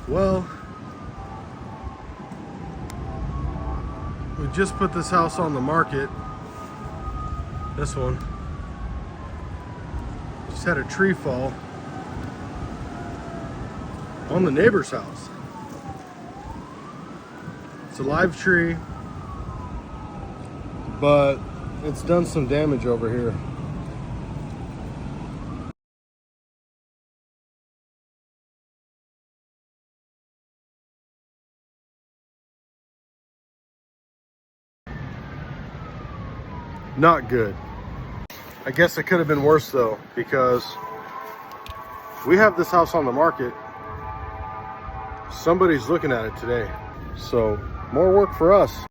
Well, we just put this house on the market. This one. Just had a tree fall on the neighbor's house. It's a live tree, but it's done some damage over here. Not good. I guess it could have been worse though, because we have this house on the market. Somebody's looking at it today. So more work for us.